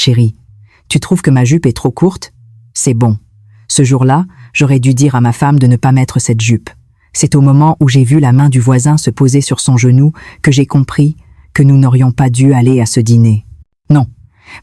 Chérie, tu trouves que ma jupe est trop courte? C'est bon. Ce jour-là, j'aurais dû dire à ma femme de ne pas mettre cette jupe. C'est au moment où j'ai vu la main du voisin se poser sur son genou que j'ai compris que nous n'aurions pas dû aller à ce dîner. Non,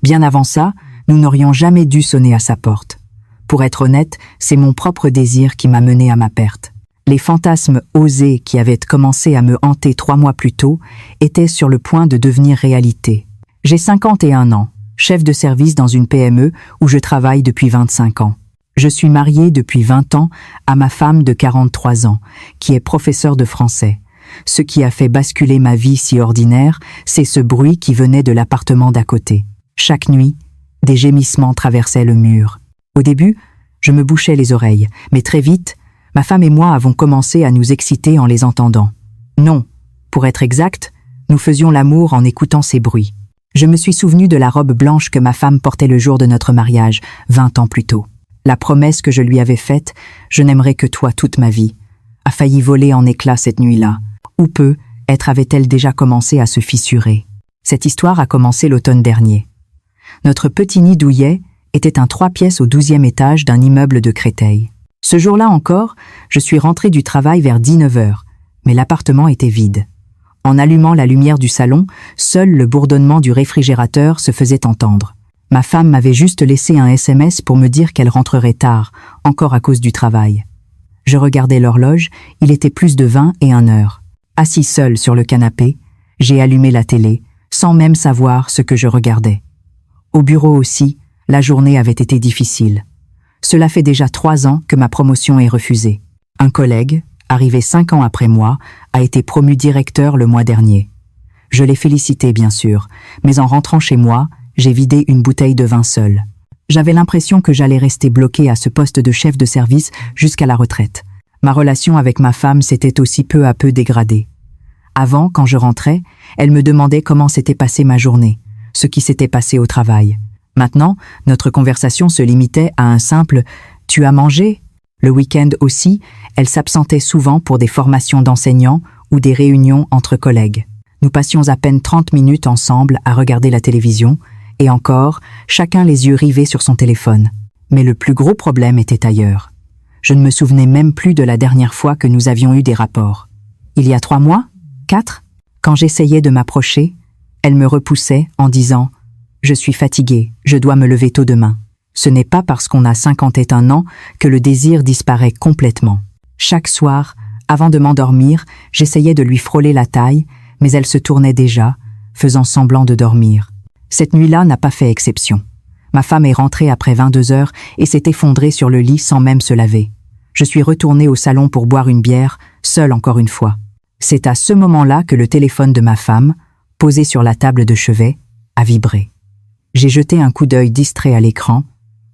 bien avant ça, nous n'aurions jamais dû sonner à sa porte. Pour être honnête, c'est mon propre désir qui m'a mené à ma perte. Les fantasmes osés qui avaient commencé à me hanter 3 mois plus tôt étaient sur le point de devenir réalité. J'ai 51 ans, chef de service dans une PME où je travaille depuis 25 ans. Je suis marié depuis 20 ans à ma femme de 43 ans, qui est professeure de français. Ce qui a fait basculer ma vie si ordinaire, c'est ce bruit qui venait de l'appartement d'à côté. Chaque nuit, des gémissements traversaient le mur. Au début, je me bouchais les oreilles, mais très vite, ma femme et moi avons commencé à nous exciter en les entendant. Non, pour être exact, nous faisions l'amour en écoutant ces bruits. Je me suis souvenu de la robe blanche que ma femme portait le jour de notre mariage, 20 ans plus tôt. La promesse que je lui avais faite, je n'aimerai que toi toute ma vie, a failli voler en éclats cette nuit-là. Ou peut-être avait-elle déjà commencé à se fissurer. Cette histoire a commencé l'automne dernier. Notre petit nid douillet était un 3 pièces au 12e étage d'un immeuble de Créteil. Ce jour-là encore, je suis rentré du travail vers 19h, mais l'appartement était vide. En allumant la lumière du salon, seul le bourdonnement du réfrigérateur se faisait entendre. Ma femme m'avait juste laissé un SMS pour me dire qu'elle rentrerait tard, encore à cause du travail. Je regardais l'horloge, il était plus de 21h. Assis seul sur le canapé, j'ai allumé la télé, sans même savoir ce que je regardais. Au bureau aussi, la journée avait été difficile. Cela fait déjà 3 ans que ma promotion est refusée. Un collègue, arrivé 5 ans après moi, a été promu directeur le mois dernier. Je l'ai félicité bien sûr, mais en rentrant chez moi, j'ai vidé une bouteille de vin seule. J'avais l'impression que j'allais rester bloqué à ce poste de chef de service jusqu'à la retraite. Ma relation avec ma femme s'était aussi peu à peu dégradée. Avant, quand je rentrais, elle me demandait comment s'était passée ma journée, ce qui s'était passé au travail. Maintenant, notre conversation se limitait à un simple « Tu as mangé ?» Le week-end aussi, elle s'absentait souvent pour des formations d'enseignants ou des réunions entre collègues. Nous passions à peine 30 minutes ensemble à regarder la télévision, et encore, chacun les yeux rivés sur son téléphone. Mais le plus gros problème était ailleurs. Je ne me souvenais même plus de la dernière fois que nous avions eu des rapports. Il y a 3 mois? 4? Quand j'essayais de m'approcher, elle me repoussait en disant « Je suis fatiguée, je dois me lever tôt demain ». Ce n'est pas parce qu'on a 51 ans que le désir disparaît complètement. Chaque soir, avant de m'endormir, j'essayais de lui frôler la taille, mais elle se tournait déjà, faisant semblant de dormir. Cette nuit-là n'a pas fait exception. Ma femme est rentrée après 22 heures et s'est effondrée sur le lit sans même se laver. Je suis retourné au salon pour boire une bière, seul encore une fois. C'est à ce moment-là que le téléphone de ma femme, posé sur la table de chevet, a vibré. J'ai jeté un coup d'œil distrait à l'écran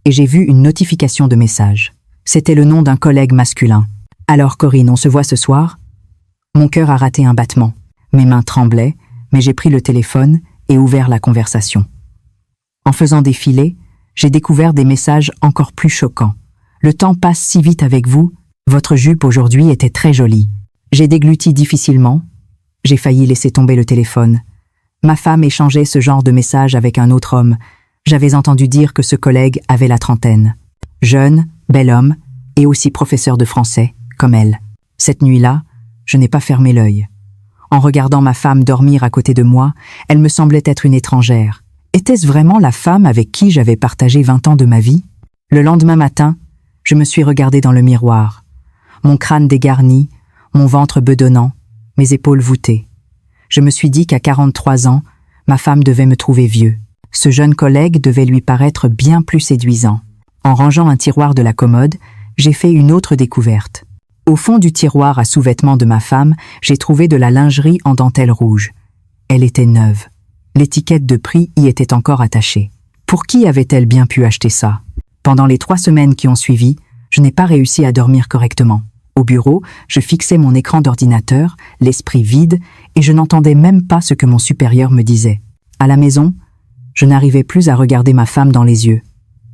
et j'ai vu une notification de message. C'était le nom d'un collègue masculin. « Alors Corinne, on se voit ce soir ?» Mon cœur a raté un battement. Mes mains tremblaient, mais j'ai pris le téléphone et ouvert la conversation. En faisant défiler, j'ai découvert des messages encore plus choquants. « Le temps passe si vite avec vous, votre jupe aujourd'hui était très jolie. » J'ai dégluti difficilement, j'ai failli laisser tomber le téléphone. Ma femme échangeait ce genre de message avec un autre homme. J'avais entendu dire que ce collègue avait la trentaine. Jeune, bel homme, et aussi professeur de français, comme elle. Cette nuit-là, je n'ai pas fermé l'œil. En regardant ma femme dormir à côté de moi, elle me semblait être une étrangère. Était-ce vraiment la femme avec qui j'avais partagé 20 ans de ma vie? Le lendemain matin, je me suis regardé dans le miroir. Mon crâne dégarni, mon ventre bedonnant, mes épaules voûtées. Je me suis dit qu'à 43 ans, ma femme devait me trouver vieux. Ce jeune collègue devait lui paraître bien plus séduisant. En rangeant un tiroir de la commode, j'ai fait une autre découverte. Au fond du tiroir à sous-vêtements de ma femme, j'ai trouvé de la lingerie en dentelle rouge. Elle était neuve. L'étiquette de prix y était encore attachée. Pour qui avait-elle bien pu acheter ça? Pendant les 3 semaines qui ont suivi, je n'ai pas réussi à dormir correctement. Au bureau, je fixais mon écran d'ordinateur, l'esprit vide, et je n'entendais même pas ce que mon supérieur me disait. À la maison, je n'arrivais plus à regarder ma femme dans les yeux.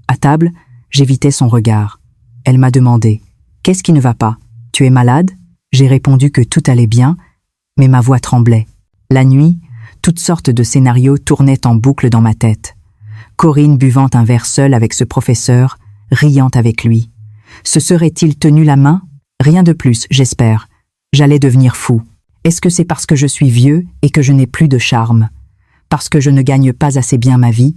À table, j'évitais son regard. Elle m'a demandé « Qu'est-ce qui ne va pas? Tu es malade ?» J'ai répondu que tout allait bien, mais ma voix tremblait. La nuit, toutes sortes de scénarios tournaient en boucle dans ma tête. Corinne buvant un verre seule avec ce professeur, riant avec lui. Se serait-il tenu la main? Rien de plus, j'espère. J'allais devenir fou. Est-ce que c'est parce que je suis vieux et que je n'ai plus de charme? Parce que je ne gagne pas assez bien ma vie?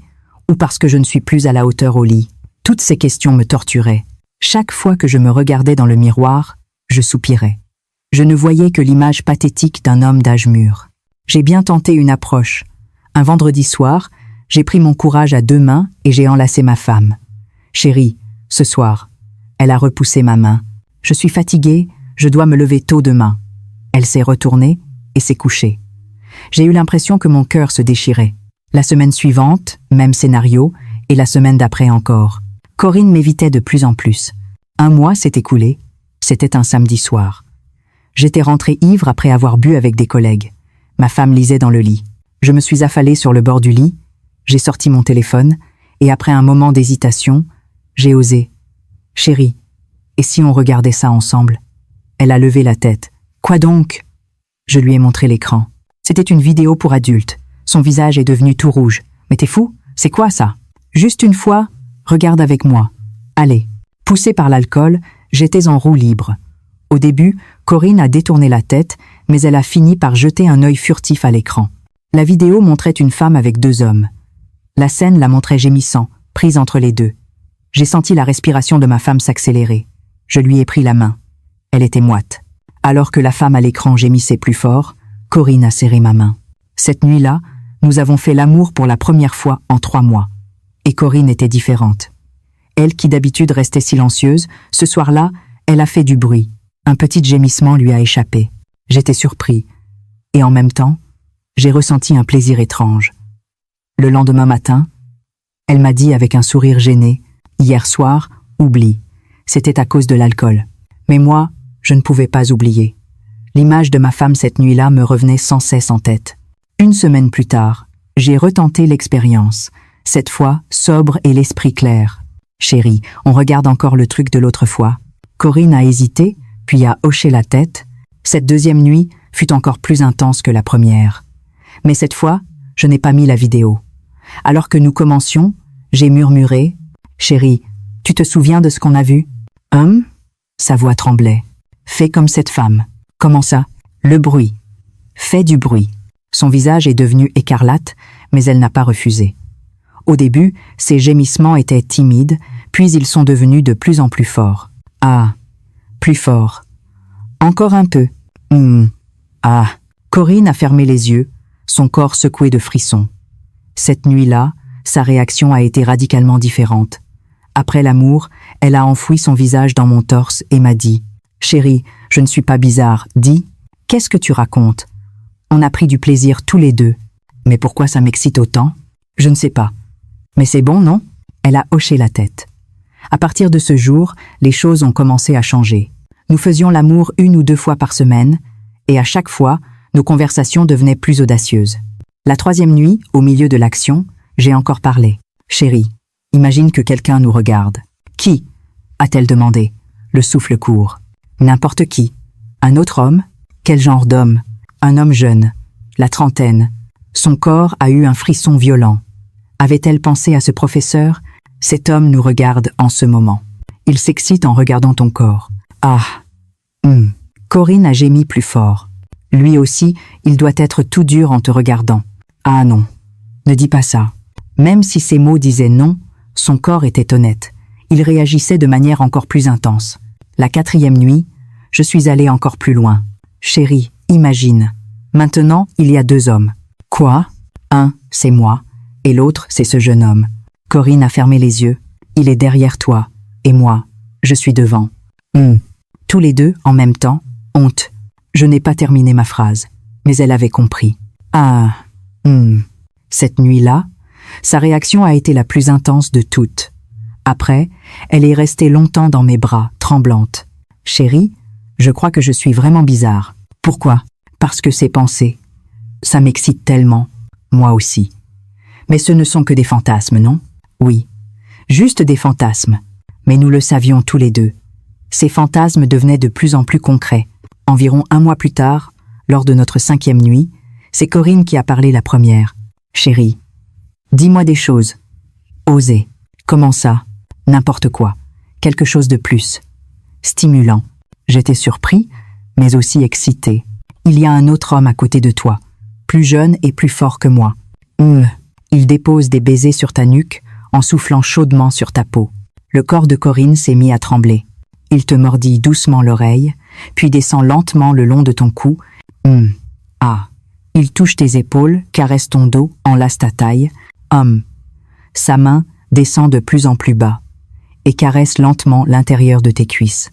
Ou parce que je ne suis plus à la hauteur au lit? Toutes ces questions me torturaient. Chaque fois que je me regardais dans le miroir, je soupirais. Je ne voyais que l'image pathétique d'un homme d'âge mûr. J'ai bien tenté une approche. Un vendredi soir, j'ai pris mon courage à 2 mains et j'ai enlacé ma femme. « Chérie, ce soir. » Elle a repoussé ma main. « Je suis fatiguée, je dois me lever tôt demain. » Elle s'est retournée et s'est couchée. J'ai eu l'impression que mon cœur se déchirait. La semaine suivante, même scénario, et la semaine d'après encore. Corinne m'évitait de plus en plus. 1 mois s'est écoulé. C'était un samedi soir. J'étais rentrée ivre après avoir bu avec des collègues. Ma femme lisait dans le lit. Je me suis affalée sur le bord du lit, j'ai sorti mon téléphone, et après un moment d'hésitation, j'ai osé. « Chérie, et si on regardait ça ensemble ?» Elle a levé la tête. « Quoi donc ?» Je lui ai montré l'écran. C'était une vidéo pour adultes. Son visage est devenu tout rouge. « Mais t'es fou? C'est quoi ça ?»« Juste une fois, regarde avec moi. Allez. » Poussée par l'alcool, j'étais en roue libre. Au début, Corinne a détourné la tête, mais elle a fini par jeter un œil furtif à l'écran. La vidéo montrait une femme avec 2 hommes. La scène la montrait gémissant, prise entre les deux. J'ai senti la respiration de ma femme s'accélérer. Je lui ai pris la main. Elle était moite. Alors que la femme à l'écran gémissait plus fort, Corinne a serré ma main. Cette nuit-là, nous avons fait l'amour pour la première fois en 3 mois. Et Corinne était différente. Elle, qui d'habitude restait silencieuse, ce soir-là, elle a fait du bruit. Un petit gémissement lui a échappé. J'étais surpris. Et en même temps, j'ai ressenti un plaisir étrange. Le lendemain matin, elle m'a dit avec un sourire gêné, « Hier soir, oublie. C'était à cause de l'alcool. » Mais moi, je ne pouvais pas oublier. L'image de ma femme cette nuit-là me revenait sans cesse en tête. 1 semaine plus tard, j'ai retenté l'expérience, cette fois sobre et l'esprit clair. « Chérie, on regarde encore le truc de l'autre fois. » Corinne a hésité, puis a hoché la tête. Cette 2e nuit fut encore plus intense que la première. Mais cette fois, je n'ai pas mis la vidéo. Alors que nous commencions, j'ai murmuré « Chérie, tu te souviens de ce qu'on a vu ?»« Sa voix tremblait. « Fais comme cette femme. »« Comment ça ?»« Le bruit. »« Fais du bruit. » Son visage est devenu écarlate, mais elle n'a pas refusé. Au début, ses gémissements étaient timides, puis ils sont devenus de plus en plus forts. « Ah, plus fort. Encore un peu. Ah. » Corinne a fermé les yeux, son corps secoué de frissons. Cette nuit-là, sa réaction a été radicalement différente. Après l'amour, elle a enfoui son visage dans mon torse et m'a dit « Chérie, je ne suis pas bizarre. Dis, qu'est-ce que tu racontes? On a pris du plaisir tous les deux. Mais pourquoi ça m'excite autant? Je ne sais pas. Mais c'est bon, non ?» Elle a hoché la tête. À partir de ce jour, les choses ont commencé à changer. Nous faisions l'amour 1 ou 2 fois par semaine, et à chaque fois, nos conversations devenaient plus audacieuses. La 3e nuit, au milieu de l'action, j'ai encore parlé. « Chérie, imagine que quelqu'un nous regarde. »« Qui ?» a-t-elle demandé, le souffle court. « N'importe qui. Un autre homme? Quel genre d'homme? Un homme jeune, la trentaine. » Son corps a eu un frisson violent. Avait-elle pensé à ce professeur? Cet homme nous regarde en ce moment. Il s'excite en regardant ton corps. Ah. Corinne a gémi plus fort. Lui aussi, il doit être tout dur en te regardant. Ah non, ne dis pas ça. Même si ses mots disaient non, son corps était honnête. Il réagissait de manière encore plus intense. La 4e nuit, je suis allée encore plus loin. Chérie, imagine. Maintenant, il y a 2 hommes. Quoi? Un, c'est moi, et l'autre, c'est ce jeune homme. Corinne a fermé les yeux. Il est derrière toi, et moi, je suis devant. Tous les deux, en même temps, honte. Je n'ai pas terminé ma phrase, mais elle avait compris. Ah, Cette nuit-là, sa réaction a été la plus intense de toutes. Après, elle est restée longtemps dans mes bras, tremblante. « Chérie, je crois que je suis vraiment bizarre. » Pourquoi? Parce que ces pensées. Ça m'excite tellement. Moi aussi. Mais ce ne sont que des fantasmes, non? Oui, juste des fantasmes. Mais nous le savions tous les deux. Ces fantasmes devenaient de plus en plus concrets. Environ 1 mois plus tard, lors de notre 5e nuit, c'est Corinne qui a parlé la première. « Chérie, dis-moi des choses. Oser. Comment ça? N'importe quoi. Quelque chose de plus. Stimulant. J'étais surpris, mais aussi excité. Il y a un autre homme à côté de toi, plus jeune et plus fort que moi. Il dépose des baisers sur ta nuque en soufflant chaudement sur ta peau. Le corps de Corinne s'est mis à trembler. Il te mordit doucement l'oreille, puis descend lentement le long de ton cou. Il touche tes épaules, caresse ton dos, enlace ta taille. Sa main descend de plus en plus bas et caresse lentement l'intérieur de tes cuisses.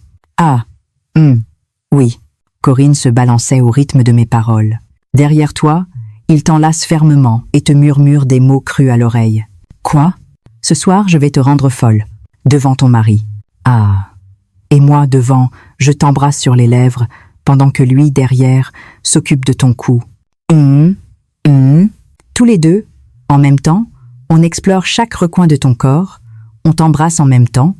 Oui. Corinne se balançait au rythme de mes paroles. Derrière toi, il t'enlace fermement et te murmure des mots crus à l'oreille. Quoi? Ce soir, je vais te rendre folle. Devant ton mari. Et moi, devant, je t'embrasse sur les lèvres, pendant que lui, derrière, s'occupe de ton cou. Tous les deux, en même temps, on explore chaque recoin de ton corps, on t'embrasse en même temps.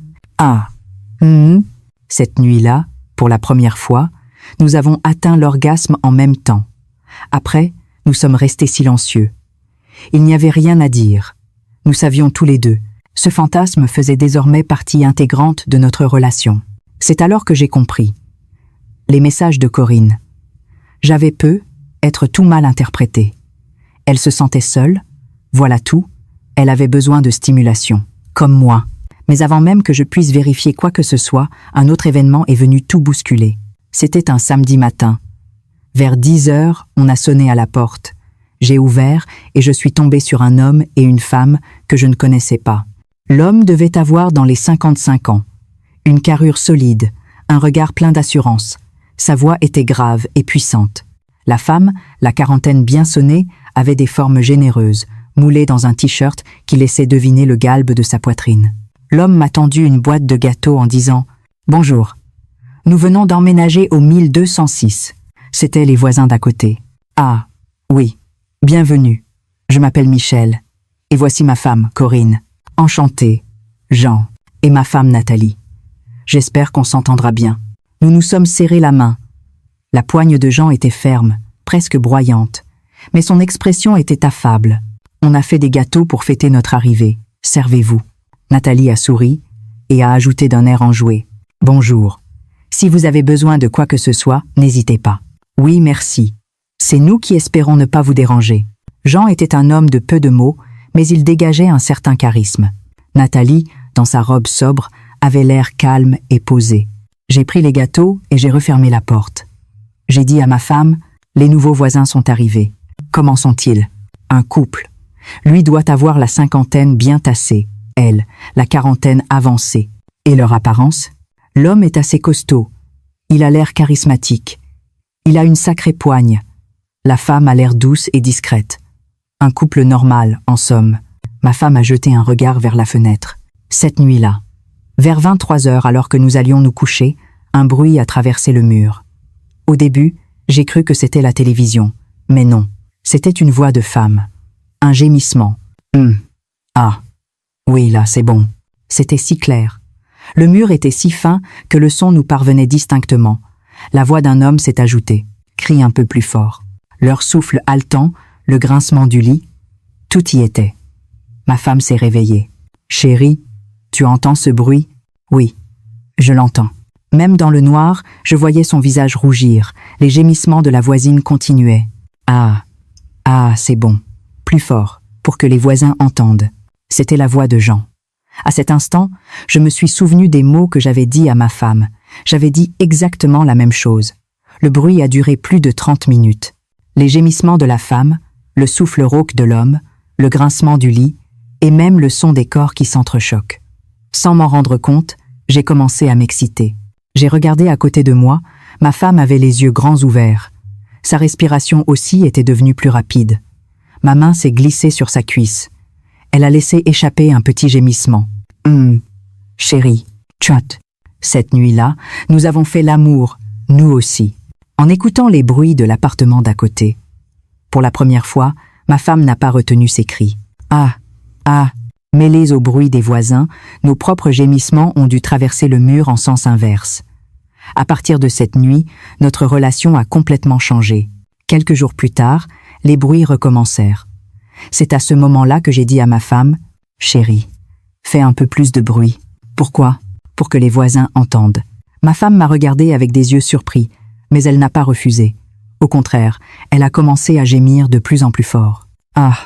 Cette nuit-là, pour la première fois, nous avons atteint l'orgasme en même temps. Après, nous sommes restés silencieux. Il n'y avait rien à dire. Nous savions tous les deux. Ce fantasme faisait désormais partie intégrante de notre relation. C'est alors que j'ai compris. Les messages de Corinne. J'avais peu, être tout mal interprété. Elle se sentait seule, voilà tout, elle avait besoin de stimulation, comme moi. Mais avant même que je puisse vérifier quoi que ce soit, un autre événement est venu tout bousculer. C'était un samedi matin. Vers 10 heures, on a sonné à la porte. J'ai ouvert et je suis tombée sur un homme et une femme que je ne connaissais pas. L'homme devait avoir dans les 55 ans. Une carrure solide, un regard plein d'assurance. Sa voix était grave et puissante. La femme, la quarantaine bien sonnée, avait des formes généreuses, moulées dans un t-shirt qui laissait deviner le galbe de sa poitrine. L'homme m'a tendu une boîte de gâteaux en disant « Bonjour. Nous venons d'emménager au 1206. » C'étaient les voisins d'à côté. Oui. Bienvenue. Je m'appelle Michel. Et voici ma femme, Corinne. Enchantée. Jean. Et ma femme, Nathalie. J'espère qu'on s'entendra bien. Nous nous sommes serrés la main. La poigne de Jean était ferme, presque broyante, mais son expression était affable. On a fait des gâteaux pour fêter notre arrivée. Servez-vous. Nathalie a souri et a ajouté d'un air enjoué. Bonjour. Si vous avez besoin de quoi que ce soit, n'hésitez pas. Oui, merci. C'est nous qui espérons ne pas vous déranger. Jean était un homme de peu de mots, mais il dégageait un certain charisme. Nathalie, dans sa robe sobre, avait l'air calme et posé. J'ai pris les gâteaux et j'ai refermé la porte. J'ai dit à ma femme, les nouveaux voisins sont arrivés. Comment sont-ils? Un couple. Lui doit avoir la cinquantaine bien tassée, elle, la quarantaine avancée. Et leur apparence? L'homme est assez costaud. Il a l'air charismatique. Il a une sacrée poigne. La femme a l'air douce et discrète. Un couple normal, en somme. Ma femme a jeté un regard vers la fenêtre. Cette nuit-là, vers 23 heures alors que nous allions nous coucher, un bruit a traversé le mur. Au début, j'ai cru que c'était la télévision. Mais non, c'était une voix de femme. Un gémissement. Oui, là, c'est bon. C'était si clair. Le mur était si fin que le son nous parvenait distinctement. La voix d'un homme s'est ajoutée. Crie un peu plus fort. Leur souffle haletant, le grincement du lit, tout y était. Ma femme s'est réveillée. Chérie, tu entends ce bruit? Oui, je l'entends. Même dans le noir, je voyais son visage rougir. Les gémissements de la voisine continuaient. C'est bon. Plus fort, pour que les voisins entendent. C'était la voix de Jean. À cet instant, je me suis souvenu des mots que j'avais dit à ma femme. J'avais dit exactement la même chose. Le bruit a duré plus de 30 minutes. Les gémissements de la femme, le souffle rauque de l'homme, le grincement du lit, et même le son des corps qui s'entrechoquent. Sans m'en rendre compte, j'ai commencé à m'exciter. J'ai regardé à côté de moi, ma femme avait les yeux grands ouverts. Sa respiration aussi était devenue plus rapide. Ma main s'est glissée sur sa cuisse. Elle a laissé échapper un petit gémissement. Chérie, tchot. Cette nuit-là, nous avons fait l'amour, nous aussi, en écoutant les bruits de l'appartement d'à côté. Pour la première fois, ma femme n'a pas retenu ses cris. Mêlés au bruit des voisins, nos propres gémissements ont dû traverser le mur en sens inverse. À partir de cette nuit, notre relation a complètement changé. Quelques jours plus tard, les bruits recommencèrent. C'est à ce moment-là que j'ai dit à ma femme « Chérie, Fais un peu plus de bruit. Pourquoi? Pour que les voisins entendent. Ma femme m'a regardé avec des yeux surpris, mais elle n'a pas refusé. Au contraire, elle a commencé à gémir de plus en plus fort. Ah!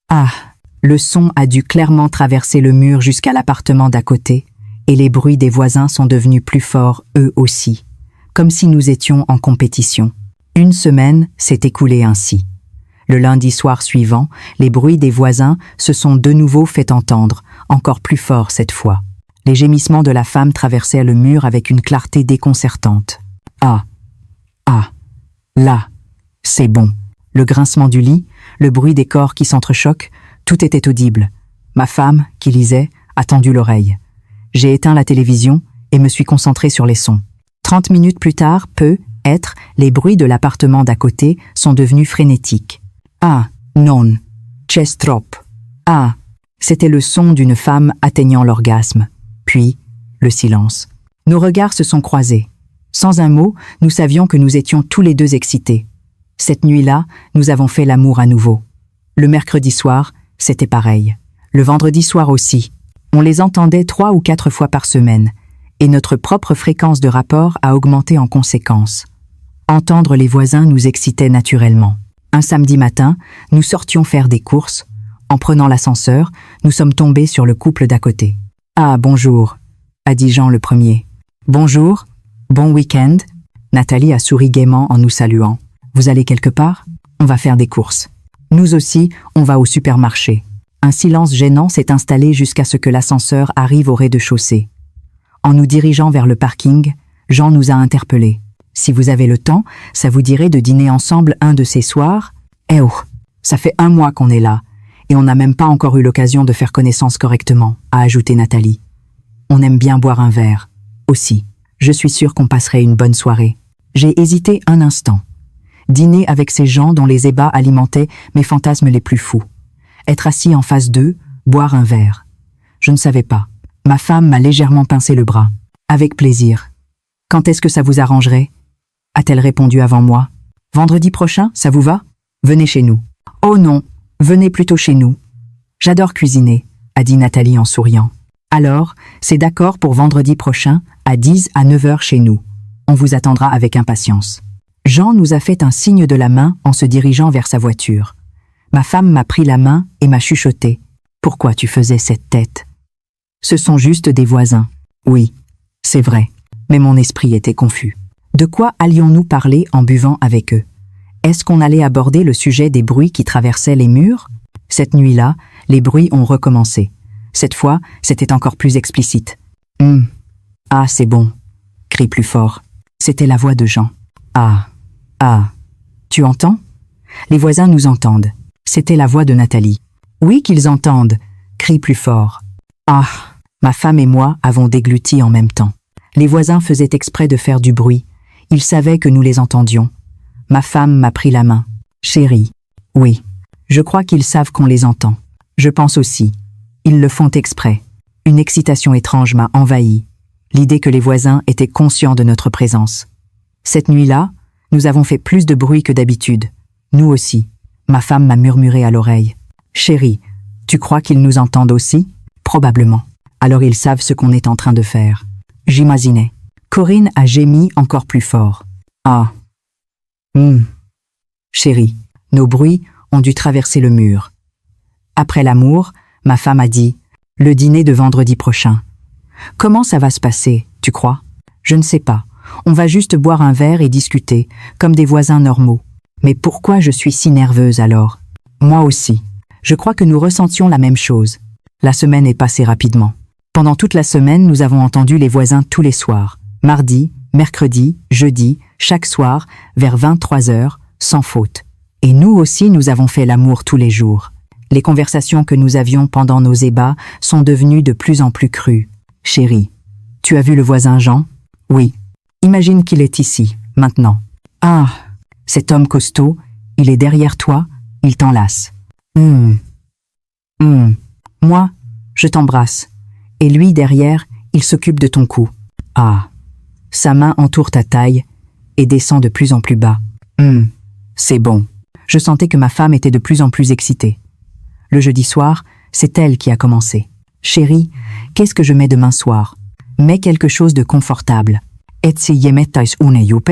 Ah! Le son a dû clairement traverser le mur jusqu'à l'appartement d'à côté, et les bruits des voisins sont devenus plus forts eux aussi, comme si nous étions en compétition. Une semaine s'est écoulée ainsi. Le lundi soir suivant, les bruits des voisins se sont de nouveau fait entendre, encore plus forts cette fois. Les gémissements de la femme traversaient le mur avec une clarté déconcertante. Ah! Ah! Là! C'est bon! Le grincement du lit, le bruit des corps qui s'entrechoquent, tout était audible. Ma femme, qui lisait, a tendu l'oreille. J'ai éteint la télévision et me suis concentré sur les sons. 30 minutes plus tard, les bruits de l'appartement d'à côté sont devenus frénétiques. Ah, non, c'è trop. Ah, c'était le son d'une femme atteignant l'orgasme. Puis, le silence. Nos regards se sont croisés. Sans un mot, nous savions que nous étions tous les deux excités. Cette nuit-là, nous avons fait l'amour à nouveau. Le mercredi soir, c'était pareil. Le vendredi soir aussi. On les entendait 3 ou 4 fois par semaine, et notre propre fréquence de rapport a augmenté en conséquence. Entendre les voisins nous excitait naturellement. Un samedi matin, nous sortions faire des courses. En prenant l'ascenseur, nous sommes tombés sur le couple d'à côté. « Ah, bonjour », a dit Jean le premier. « Bonjour, bon week-end », Nathalie a souri gaiement en nous saluant. « Vous allez quelque part? On va faire des courses. » Nous aussi, on va au supermarché. Un silence gênant s'est installé jusqu'à ce que l'ascenseur arrive au rez-de-chaussée. En nous dirigeant vers le parking, Jean nous a interpellés. « Si vous avez le temps, ça vous dirait de dîner ensemble un de ces soirs? Eh oh, ça fait 1 mois qu'on est là, et on n'a même pas encore eu l'occasion de faire connaissance correctement, a ajouté Nathalie. On aime bien boire un verre. Aussi, je suis sûre qu'on passerait une bonne soirée. J'ai hésité un instant. Dîner avec ces gens dont les ébats alimentaient mes fantasmes les plus fous. Être assis en face d'eux, boire un verre. Je ne savais pas. Ma femme m'a légèrement pincé le bras. Avec plaisir. Quand est-ce que ça vous arrangerait? A-t-elle répondu avant moi. Vendredi prochain, ça vous va? Venez chez nous. Oh non, venez plutôt chez nous. J'adore cuisiner, a dit Nathalie en souriant. Alors, c'est d'accord pour vendredi prochain, à 10 à 9 heures chez nous. On vous attendra avec impatience. Jean nous a fait un signe de la main en se dirigeant vers sa voiture. Ma femme m'a pris la main et m'a chuchoté. « Pourquoi tu faisais cette tête ?»« Ce sont juste des voisins. » Oui, c'est vrai, mais mon esprit était confus. De quoi allions-nous parler en buvant avec eux? Est-ce qu'on allait aborder le sujet des bruits qui traversaient les murs? Cette nuit-là, les bruits ont recommencé. Cette fois, c'était encore plus explicite. « Ah, c'est bon !» crie plus fort. C'était la voix de Jean. « Ah, ah, tu entends ?» Les voisins nous entendent. C'était la voix de Nathalie. « Oui qu'ils entendent !» crie plus fort. « Ah !» Ma femme et moi avons dégluti en même temps. Les voisins faisaient exprès de faire du bruit. Ils savaient que nous les entendions. Ma femme m'a pris la main. « Chérie, oui, je crois qu'ils savent qu'on les entend. Je pense aussi. Ils le font exprès. » Une excitation étrange m'a envahi. L'idée que les voisins étaient conscients de notre présence. Cette nuit-là, nous avons fait plus de bruit que d'habitude. Nous aussi. Ma femme m'a murmuré à l'oreille. « Chérie, tu crois qu'ils nous entendent aussi? » Probablement. Alors ils savent ce qu'on est en train de faire. J'imaginais. Corinne a gémi encore plus fort. « Ah. Chérie, nos bruits ont dû traverser le mur. » Après l'amour, ma femme a dit « Le dîner de vendredi prochain. » Comment ça va se passer, tu crois? Je ne sais pas. On va juste boire un verre et discuter, comme des voisins normaux. Mais pourquoi je suis si nerveuse alors? Moi aussi. Je crois que nous ressentions la même chose. La semaine est passée rapidement. Pendant toute la semaine, nous avons entendu les voisins tous les soirs. Mardi, mercredi, jeudi, chaque soir, vers 23 heures, sans faute. Et nous aussi, nous avons fait l'amour tous les jours. Les conversations que nous avions pendant nos ébats sont devenues de plus en plus crues. Chérie, tu as vu le voisin Jean? Oui. Imagine qu'il est ici, maintenant. Ah, cet homme costaud, il est derrière toi, il t'enlace. Moi, je t'embrasse. Et lui, derrière, il s'occupe de ton cou. Ah. Sa main entoure ta taille et descend de plus en plus bas. C'est bon. Je sentais que ma femme était de plus en plus excitée. Le jeudi soir, c'est elle qui a commencé. « Chérie, qu'est-ce que je mets demain soir? Mets quelque chose de confortable. Et-si je mettais une jupe?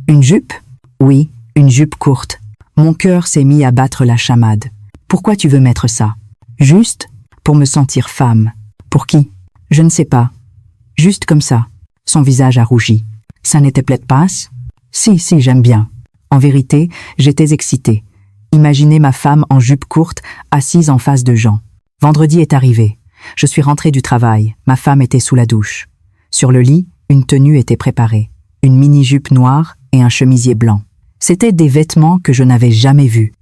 Une jupe? Oui, une jupe courte. Mon cœur s'est mis à battre la chamade. Pourquoi tu veux mettre ça? Juste pour me sentir femme. Pour qui? Je ne sais pas. Juste comme ça. Son visage a rougi. Ça n'était peut-être pas? Si, j'aime bien. En vérité, j'étais excitée. Imaginez ma femme en jupe courte, assise en face de Jean. Vendredi est arrivé. Je suis rentrée du travail. Ma femme était sous la douche. Sur le lit, une tenue était préparée. Une mini-jupe noire et un chemisier blanc. C'étaient des vêtements que je n'avais jamais vus.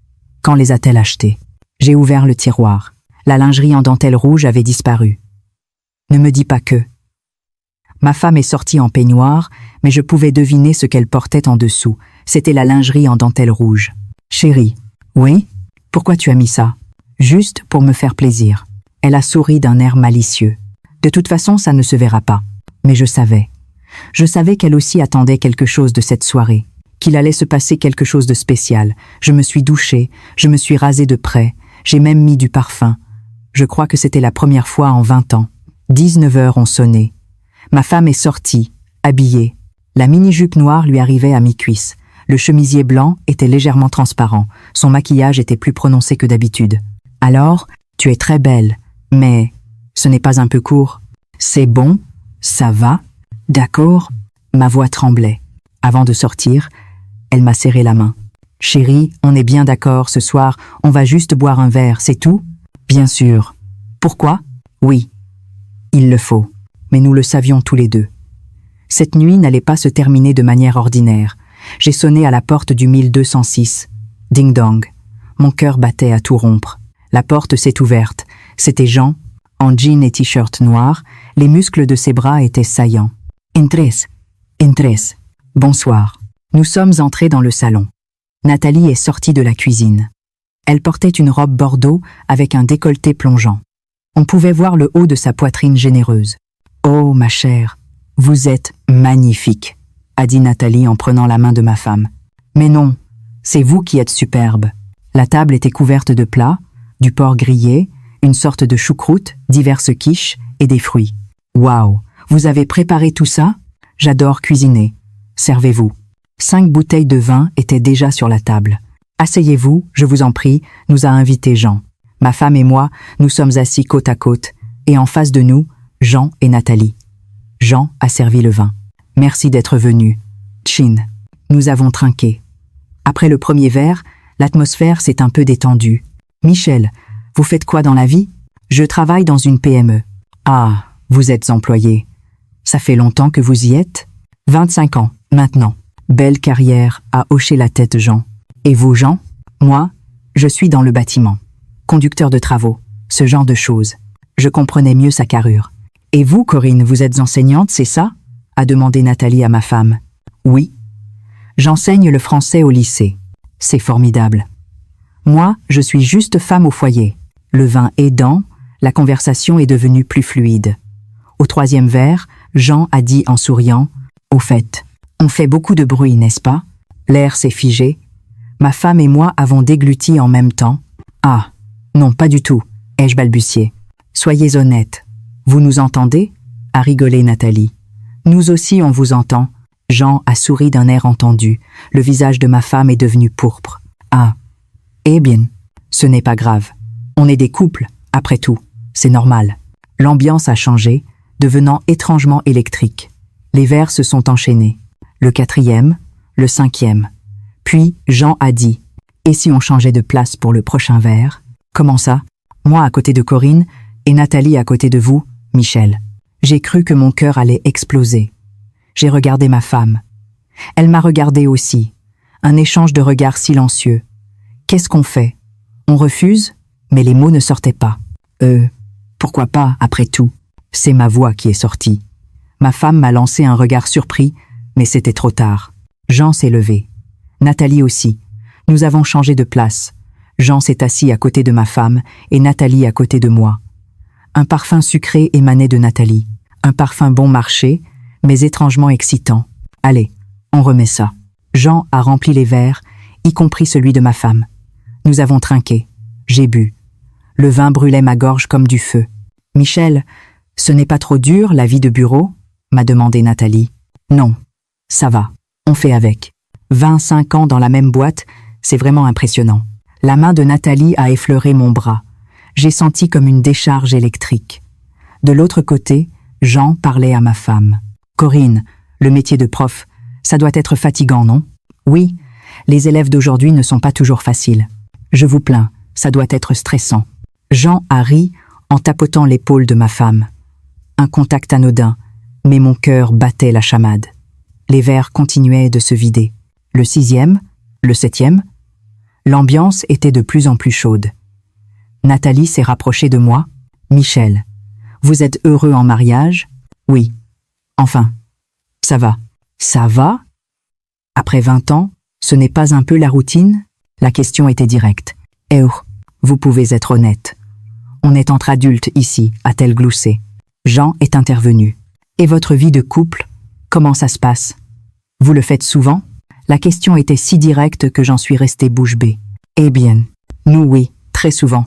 Quand les a-t-elle achetés? J'ai ouvert le tiroir. La lingerie en dentelle rouge avait disparu. Ne me dis pas que. Ma femme est sortie en peignoir, mais je pouvais deviner ce qu'elle portait en dessous. C'était la lingerie en dentelle rouge. Chérie. Oui? Pourquoi tu as mis ça? Juste pour me faire plaisir. Elle a souri d'un air malicieux. De toute façon, ça ne se verra pas. Mais je savais. Je savais qu'elle aussi attendait quelque chose de cette soirée. Qu'il allait se passer quelque chose de spécial. Je me suis douchée, je me suis rasée de près, j'ai même mis du parfum. Je crois que c'était la première fois en 20 ans. 19 heures ont sonné. Ma femme est sortie, habillée. La mini-jupe noire lui arrivait à mi-cuisse. Le chemisier blanc était légèrement transparent. Son maquillage était plus prononcé que d'habitude. Alors, tu es très belle, mais ce n'est pas un peu court? C'est bon? Ça va? D'accord? Ma voix tremblait. Avant de sortir, elle m'a serré la main. Chérie, on est bien d'accord, ce soir, on va juste boire un verre, c'est tout? Bien sûr. Pourquoi? Oui. Il le faut. Mais nous le savions tous les deux. Cette nuit n'allait pas se terminer de manière ordinaire. J'ai sonné à la porte du 1206. Ding dong. Mon cœur battait à tout rompre. La porte s'est ouverte. C'était Jean, en jean et t-shirt noir. Les muscles de ses bras étaient saillants. Entrez. Entrez. Bonsoir. Nous sommes entrés dans le salon. Nathalie est sortie de la cuisine. Elle portait une robe bordeaux avec un décolleté plongeant. On pouvait voir le haut de sa poitrine généreuse. « Oh, ma chère, vous êtes magnifique », a dit Nathalie en prenant la main de ma femme. « Mais non, c'est vous qui êtes superbe. » La table était couverte de plats, du porc grillé, une sorte de choucroute, diverses quiches et des fruits. « Waouh, vous avez préparé tout ça? J'adore cuisiner. Servez-vous. » 5 bouteilles de vin étaient déjà sur la table. « Asseyez-vous, je vous en prie, nous a invités Jean. Ma femme et moi, nous sommes assis côte à côte, et en face de nous, Jean et Nathalie. Jean a servi le vin. « Merci d'être venu. Chin. » Nous avons trinqué. Après le premier verre, l'atmosphère s'est un peu détendue. « Michel, vous faites quoi dans la vie? »« Je travaille dans une PME. »« Ah, vous êtes employé. Ça fait longtemps que vous y êtes? »« 25 ans, maintenant. » Belle carrière, a hoché la tête Jean. « Et vous, Jean? »« Moi, je suis dans le bâtiment. Conducteur de travaux, ce genre de choses. » Je comprenais mieux sa carrure. « Et vous, Corinne, vous êtes enseignante, c'est ça? » a demandé Nathalie à ma femme. « Oui. J'enseigne le français au lycée. C'est formidable. Moi, je suis juste femme au foyer. » Le vin aidant, la conversation est devenue plus fluide. Au 3e verre, Jean a dit en souriant « Au fait, on fait beaucoup de bruit, n'est-ce pas? » L'air s'est figé. Ma femme et moi avons dégluti en même temps. « Ah, non, pas du tout, » ai-je balbutié. « Soyez honnête. Vous nous entendez? » a rigolé Nathalie. « Nous aussi on vous entend. » Jean a souri d'un air entendu. Le visage de ma femme est devenu pourpre. « Ah. Eh bien, ce n'est pas grave. On est des couples, après tout. C'est normal. » L'ambiance a changé, devenant étrangement électrique. Les verres se sont enchaînés. Le 4e, le 5e. Puis Jean a dit « Et si on changeait de place pour le prochain verre? » Comment ça? Moi à côté de Corinne et Nathalie à côté de vous, Michel. J'ai cru que mon cœur allait exploser. J'ai regardé ma femme. Elle m'a regardé aussi. Un échange de regards silencieux. Qu'est-ce qu'on fait? On refuse? Mais les mots ne sortaient pas. Pourquoi pas, après tout? C'est ma voix qui est sortie. Ma femme m'a lancé un regard surpris, mais c'était trop tard. Jean s'est levé. Nathalie aussi. Nous avons changé de place. Jean s'est assis à côté de ma femme et Nathalie à côté de moi. Un parfum sucré émanait de Nathalie. Un parfum bon marché, mais étrangement excitant. Allez, on remet ça. Jean a rempli les verres, y compris celui de ma femme. Nous avons trinqué. J'ai bu. Le vin brûlait ma gorge comme du feu. Michel, ce n'est pas trop dur, la vie de bureau? M'a demandé Nathalie. Non, ça va, on fait avec. 25 ans dans la même boîte, c'est vraiment impressionnant. La main de Nathalie a effleuré mon bras. J'ai senti comme une décharge électrique. De l'autre côté, Jean parlait à ma femme. Corinne, le métier de prof, ça doit être fatigant, non? Oui, les élèves d'aujourd'hui ne sont pas toujours faciles. Je vous plains, ça doit être stressant. Jean a ri en tapotant l'épaule de ma femme. Un contact anodin, mais mon cœur battait la chamade. Les verres continuaient de se vider. Le 6e, le 7e. L'ambiance était de plus en plus chaude. Nathalie s'est rapprochée de moi. Michel, vous êtes heureux en mariage? Oui. Enfin, ça va. Ça va? Après 20 ans, ce n'est pas un peu la routine? La question était directe. Eh oh, vous pouvez être honnête. On est entre adultes ici, a-t-elle gloussé. Jean est intervenu. Et votre vie de couple, comment ça se passe? Vous le faites souvent? La question était si directe que j'en suis restée bouche bée. Eh bien, nous oui, très souvent.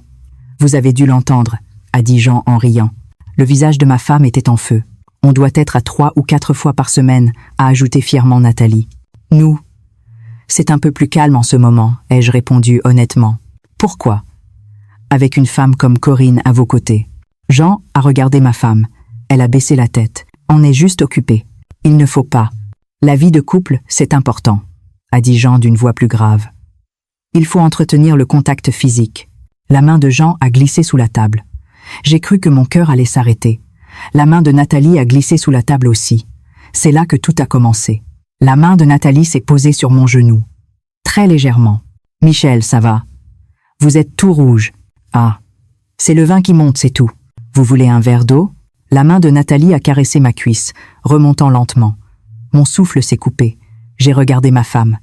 Vous avez dû l'entendre, a dit Jean en riant. Le visage de ma femme était en feu. On doit être à 3 ou 4 fois par semaine, a ajouté fièrement Nathalie. Nous, c'est un peu plus calme en ce moment, ai-je répondu honnêtement. Pourquoi? Avec une femme comme Corinne à vos côtés. Jean a regardé ma femme. Elle a baissé la tête. On est juste occupé. Il ne faut pas. La vie de couple, c'est important, a dit Jean d'une voix plus grave. Il faut entretenir le contact physique. La main de Jean a glissé sous la table. J'ai cru que mon cœur allait s'arrêter. La main de Nathalie a glissé sous la table aussi. C'est là que tout a commencé. La main de Nathalie s'est posée sur mon genou. Très légèrement. Michel, ça va? Vous êtes tout rouge. Ah, c'est le vin qui monte, c'est tout. Vous voulez un verre d'eau? La main de Nathalie a caressé ma cuisse, remontant lentement. Mon souffle s'est coupé. J'ai regardé ma femme.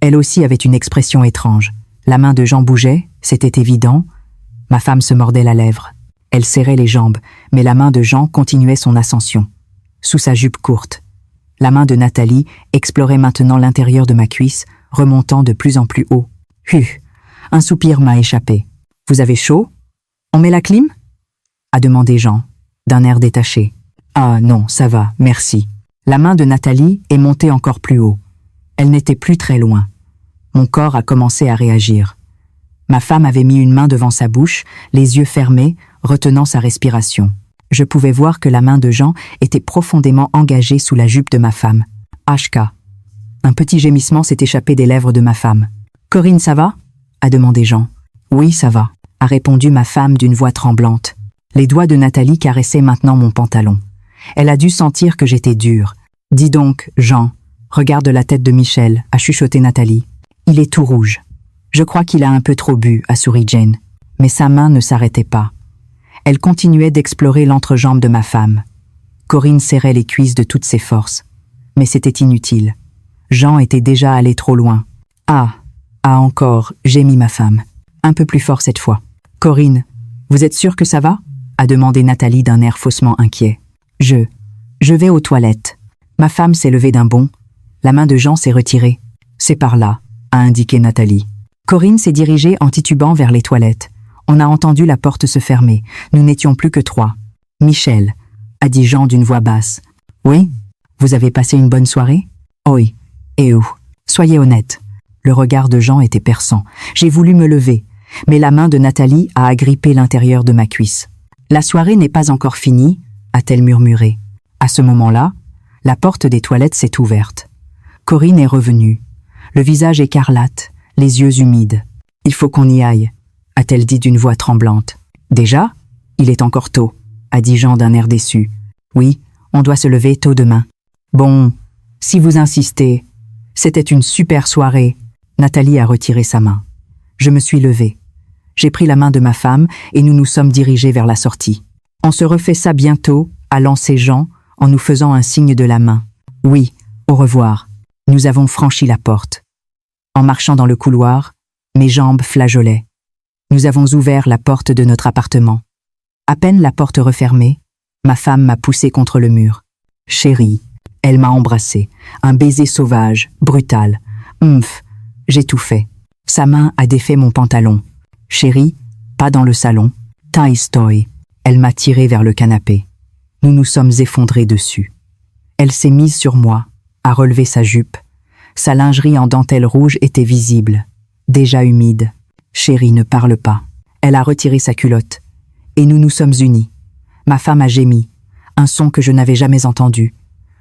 Elle aussi avait une expression étrange. La main de Jean bougeait, c'était évident. Ma femme se mordait la lèvre. Elle serrait les jambes, mais la main de Jean continuait son ascension. Sous sa jupe courte. La main de Nathalie explorait maintenant l'intérieur de ma cuisse, remontant de plus en plus haut. Un soupir m'a échappé. Vous avez chaud? On met la clim? A demandé Jean, d'un air détaché. Ah non, ça va, merci. La main de Nathalie est montée encore plus haut. Elle n'était plus très loin. Mon corps a commencé à réagir. Ma femme avait mis une main devant sa bouche, les yeux fermés, retenant sa respiration. Je pouvais voir que la main de Jean était profondément engagée sous la jupe de ma femme. HK. Un petit gémissement s'est échappé des lèvres de ma femme. Corinne, ça va? A demandé Jean. Oui, ça va, a répondu ma femme d'une voix tremblante. Les doigts de Nathalie caressaient maintenant mon pantalon. Elle a dû sentir que j'étais dure. Dis donc, Jean, regarde la tête de Michel, a chuchoté Nathalie. Il est tout rouge. Je crois qu'il a un peu trop bu, a souri Jane. Mais sa main ne s'arrêtait pas. Elle continuait d'explorer l'entrejambe de ma femme. Corinne serrait les cuisses de toutes ses forces. Mais c'était inutile. Jean était déjà allé trop loin. Ah encore, gémit ma femme. Un peu plus fort cette fois. Corinne, vous êtes sûre que ça va? A demandé Nathalie d'un air faussement inquiet. Je vais aux toilettes. Ma femme s'est levée d'un bond. La main de Jean s'est retirée. C'est par là, a indiqué Nathalie. Corinne s'est dirigée en titubant vers les toilettes. On a entendu la porte se fermer. Nous n'étions plus que 3. Michel, a dit Jean d'une voix basse. Oui? Vous avez passé une bonne soirée? Oui. Et où? Soyez honnête. Le regard de Jean était perçant. J'ai voulu me lever, mais la main de Nathalie a agrippé l'intérieur de ma cuisse. La soirée n'est pas encore finie, a-t-elle murmuré. À ce moment-là, la porte des toilettes s'est ouverte. Corinne est revenue, le visage écarlate, les yeux humides. « Il faut qu'on y aille », a-t-elle dit d'une voix tremblante. « Déjà? Il est encore tôt », a dit Jean d'un air déçu. « Oui, on doit se lever tôt demain. »« Bon, si vous insistez. C'était une super soirée. » Nathalie a retiré sa main. Je me suis levée. J'ai pris la main de ma femme et nous nous sommes dirigés vers la sortie. « On se refait ça bientôt », a lancé Jean en nous faisant un signe de la main. « Oui, au revoir. » Nous avons franchi la porte. En marchant dans le couloir, mes jambes flageolaient. Nous avons ouvert la porte de notre appartement. À peine la porte refermée, ma femme m'a poussé contre le mur. « Chérie », elle m'a embrassé, un baiser sauvage, brutal. J'ai tout fait. Sa main a défait mon pantalon. « Chérie, pas dans le salon. Thai story. » Elle m'a tiré vers le canapé. Nous nous sommes effondrés dessus. Elle s'est mise sur moi, a relevé sa jupe. Sa lingerie en dentelle rouge était visible, déjà humide. Chérie, ne parle pas. Elle a retiré sa culotte. Et nous nous sommes unis. Ma femme a gémi, un son que je n'avais jamais entendu.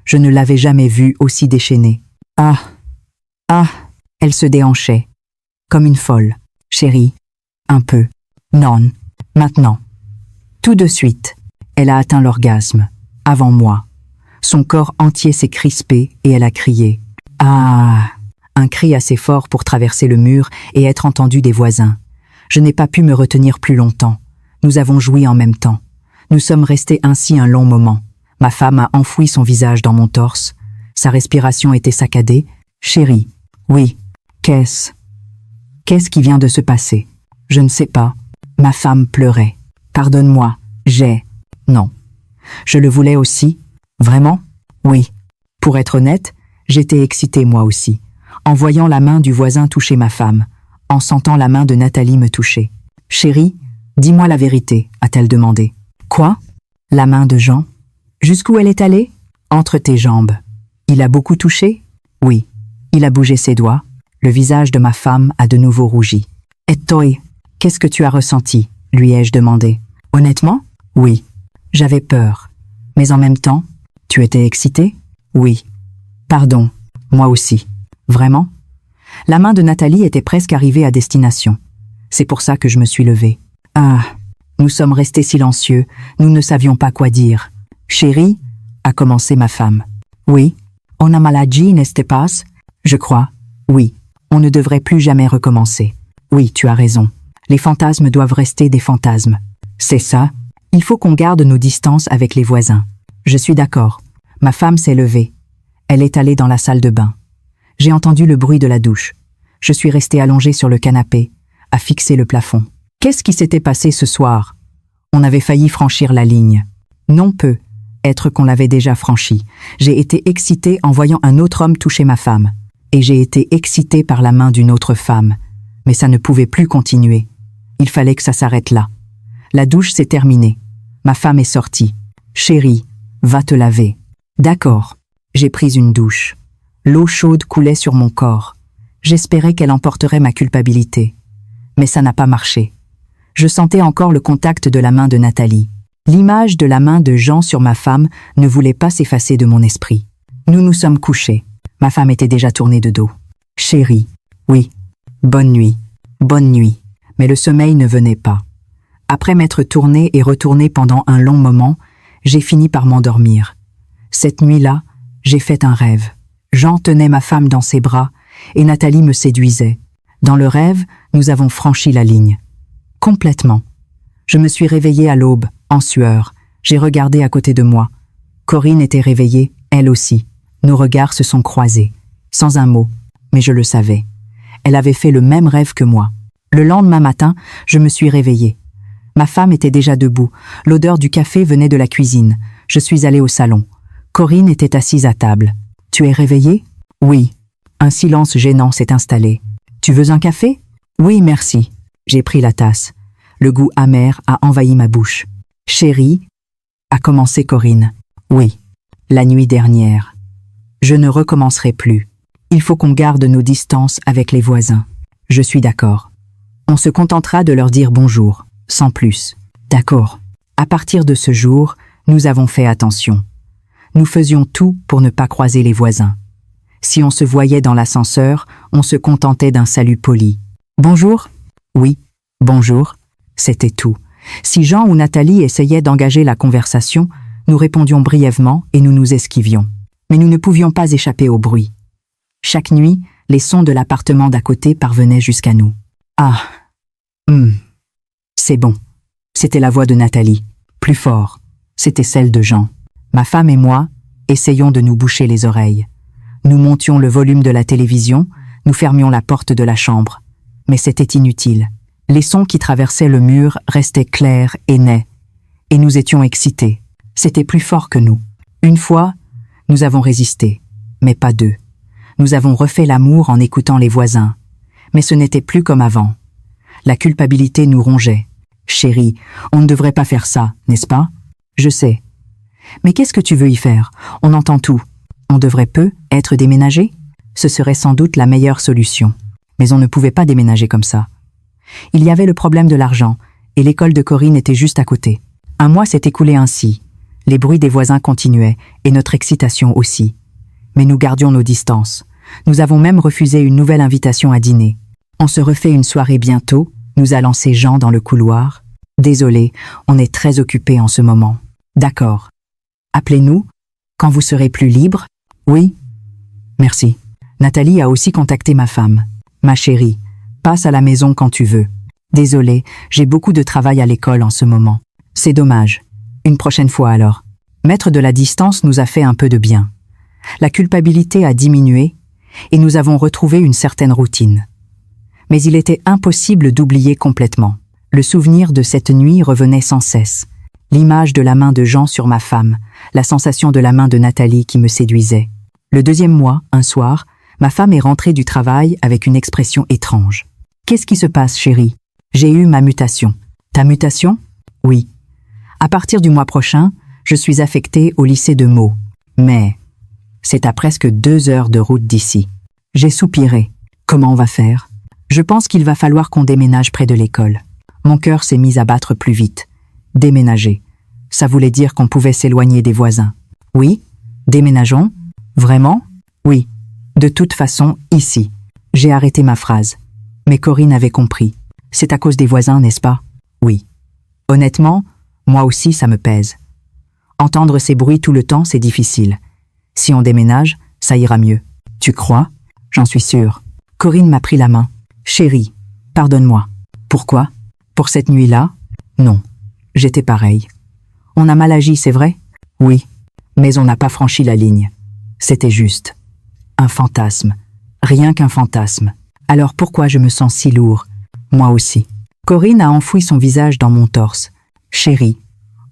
Je ne l'avais jamais vue aussi déchaînée. Ah! Ah! Elle se déhanchait, comme une folle. Chérie, un peu. Non, maintenant. Tout de suite, elle a atteint l'orgasme, avant moi. Son corps entier s'est crispé et elle a crié. Ah! Un cri assez fort pour traverser le mur et être entendu des voisins. Je n'ai pas pu me retenir plus longtemps. Nous avons joui en même temps. Nous sommes restés ainsi un long moment. Ma femme a enfoui son visage dans mon torse. Sa respiration était saccadée. Chérie, oui. Qu'est-ce qui vient de se passer? Je ne sais pas. Ma femme pleurait. Pardonne-moi, Non. Je le voulais aussi. Vraiment? Oui. Pour être honnête, j'étais excitée moi aussi, en voyant la main du voisin toucher ma femme, en sentant la main de Nathalie me toucher. Chérie, dis-moi la vérité, a-t-elle demandé. Quoi? La main de Jean? Jusqu'où elle est allée? Entre tes jambes. Il a beaucoup touché? Oui. Il a bougé ses doigts. Le visage de ma femme a de nouveau rougi. Et toi, qu'est-ce que tu as ressenti? Lui ai-je demandé. Honnêtement? Oui. J'avais peur. Mais en même temps, tu étais excitée? Oui. Pardon. Moi aussi. Vraiment? La main de Nathalie était presque arrivée à destination. C'est pour ça que je me suis levée. Ah! Nous sommes restés silencieux. Nous ne savions pas quoi dire. Chérie, a commencé ma femme. Oui. On a maladie, n'est-ce pas? Je crois. Oui. On ne devrait plus jamais recommencer. Oui, tu as raison. Les fantasmes doivent rester des fantasmes. C'est ça. Il faut qu'on garde nos distances avec les voisins. Je suis d'accord. Ma femme s'est levée. Elle est allée dans la salle de bain. J'ai entendu le bruit de la douche. Je suis restée allongée sur le canapé, à fixer le plafond. Qu'est-ce qui s'était passé ce soir? On avait failli franchir la ligne. Non peu, être qu'on l'avait déjà franchie. J'ai été excitée en voyant un autre homme toucher ma femme. Et j'ai été excitée par la main d'une autre femme. Mais ça ne pouvait plus continuer. Il fallait que ça s'arrête là. La douche s'est terminée. Ma femme est sortie. Chérie, va te laver. D'accord. J'ai pris une douche. L'eau chaude coulait sur mon corps. J'espérais qu'elle emporterait ma culpabilité. Mais ça n'a pas marché. Je sentais encore le contact de la main de Nathalie. L'image de la main de Jean sur ma femme ne voulait pas s'effacer de mon esprit. Nous nous sommes couchés. Ma femme était déjà tournée de dos. Chérie, oui. Bonne nuit. Bonne nuit. Mais le sommeil ne venait pas. Après m'être tournée et retournée pendant un long moment, j'ai fini par m'endormir. Cette nuit-là, j'ai fait un rêve. Jean tenait ma femme dans ses bras et Nathalie me séduisait. Dans le rêve, nous avons franchi la ligne. Complètement. Je me suis réveillée à l'aube, en sueur. J'ai regardé à côté de moi. Corinne était réveillée, elle aussi. Nos regards se sont croisés. Sans un mot, mais je le savais. Elle avait fait le même rêve que moi. Le lendemain matin, je me suis réveillée. Ma femme était déjà debout. L'odeur du café venait de la cuisine. Je suis allée au salon. Corinne était assise à table. « Tu es réveillée ?» ?»« Oui. » Un silence gênant s'est installé. « Tu veux un café ?» ?»« Oui, merci. » J'ai pris la tasse. Le goût amer a envahi ma bouche. « Chérie ?» a commencé Corinne. « Oui. La nuit dernière. Je ne recommencerai plus. Il faut qu'on garde nos distances avec les voisins. Je suis d'accord. On se contentera de leur dire bonjour, sans plus. D'accord. À partir de ce jour, nous avons fait attention. Nous faisions tout pour ne pas croiser les voisins. Si on se voyait dans l'ascenseur, on se contentait d'un salut poli. Bonjour? Oui, bonjour. C'était tout. Si Jean ou Nathalie essayaient d'engager la conversation, nous répondions brièvement et nous nous esquivions. Mais nous ne pouvions pas échapper au bruit. Chaque nuit, les sons de l'appartement d'à côté parvenaient jusqu'à nous. Ah, c'est bon. C'était la voix de Nathalie. Plus fort. C'était celle de Jean. Ma femme et moi essayions de nous boucher les oreilles. Nous montions le volume de la télévision, nous fermions la porte de la chambre. Mais c'était inutile. Les sons qui traversaient le mur restaient clairs et nets. Et nous étions excités. C'était plus fort que nous. Une fois, nous avons résisté, mais pas deux. Nous avons refait l'amour en écoutant les voisins. Mais ce n'était plus comme avant. La culpabilité nous rongeait. Chérie, on ne devrait pas faire ça, n'est-ce pas? Je sais. Mais qu'est-ce que tu veux y faire? On entend tout. On devrait être déménagé? Ce serait sans doute la meilleure solution. Mais on ne pouvait pas déménager comme ça. Il y avait le problème de l'argent, et l'école de Corinne était juste à côté. Un mois s'est écoulé ainsi. Les bruits des voisins continuaient, et notre excitation aussi. Mais nous gardions nos distances. Nous avons même refusé une nouvelle invitation à dîner. On se refait une soirée bientôt, nous a lancé Jean dans le couloir. Désolé, on est très occupé en ce moment. D'accord. Appelez-nous quand vous serez plus libre? Oui. Merci. Nathalie a aussi contacté ma femme. Ma chérie, passe à la maison quand tu veux. Désolé, j'ai beaucoup de travail à l'école en ce moment. C'est dommage. Une prochaine fois alors. Mettre de la distance nous a fait un peu de bien. La culpabilité a diminué et nous avons retrouvé une certaine routine. Mais il était impossible d'oublier complètement. Le souvenir de cette nuit revenait sans cesse. L'image de la main de Jean sur ma femme, la sensation de la main de Nathalie qui me séduisait. Le deuxième mois, un soir, ma femme est rentrée du travail avec une expression étrange. « Qu'est-ce qui se passe, chérie? J'ai eu ma mutation. » « Ta mutation? » « Oui. À partir du mois prochain, je suis affectée au lycée de Meaux. Mais c'est à presque 2 heures de route d'ici. J'ai soupiré. Comment on va faire? Je pense qu'il va falloir qu'on déménage près de l'école. Mon cœur s'est mis à battre plus vite. Déménager. Ça voulait dire qu'on pouvait s'éloigner des voisins. Oui? Déménageons? Vraiment? Oui. De toute façon, ici. J'ai arrêté ma phrase. Mais Corinne avait compris. C'est à cause des voisins, n'est-ce pas? Oui. Honnêtement, moi aussi ça me pèse. Entendre ces bruits tout le temps, c'est difficile. Si on déménage, ça ira mieux. Tu crois? J'en suis sûre. Corinne m'a pris la main. Chérie, pardonne-moi. Pourquoi? Pour cette nuit-là? Non. J'étais pareil. On a mal agi, c'est vrai? Oui. Mais on n'a pas franchi la ligne. C'était juste. Un fantasme. Rien qu'un fantasme. Alors pourquoi je me sens si lourd? Moi aussi. Corinne a enfoui son visage dans mon torse. Chérie,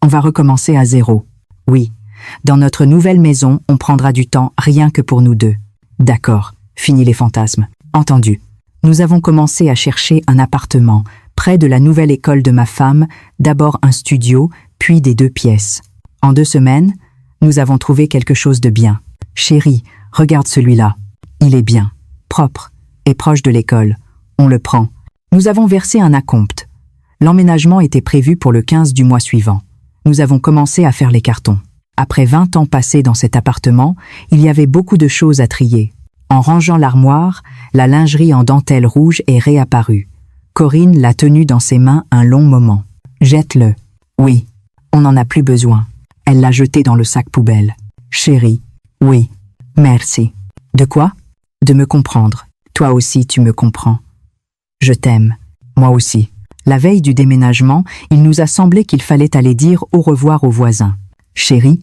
on va recommencer à zéro. Oui. Dans notre nouvelle maison, on prendra du temps rien que pour nous deux. D'accord. Fini les fantasmes. Entendu. Nous avons commencé à chercher un appartement près de la nouvelle école de ma femme, d'abord un studio, puis des 2 pièces. En 2 semaines, nous avons trouvé quelque chose de bien. Chérie, regarde celui-là. Il est bien, propre et proche de l'école. On le prend. Nous avons versé un acompte. L'emménagement était prévu pour le 15 du mois suivant. Nous avons commencé à faire les cartons. Après 20 ans passés dans cet appartement, il y avait beaucoup de choses à trier. En rangeant l'armoire, la lingerie en dentelle rouge est réapparue. Corinne l'a tenue dans ses mains un long moment. Jette-le. Oui. On n'en a plus besoin. Elle l'a jeté dans le sac poubelle. Chérie. Oui. Merci. De quoi? De me comprendre. Toi aussi, tu me comprends. Je t'aime. Moi aussi. La veille du déménagement, il nous a semblé qu'il fallait aller dire au revoir aux voisins. Chérie,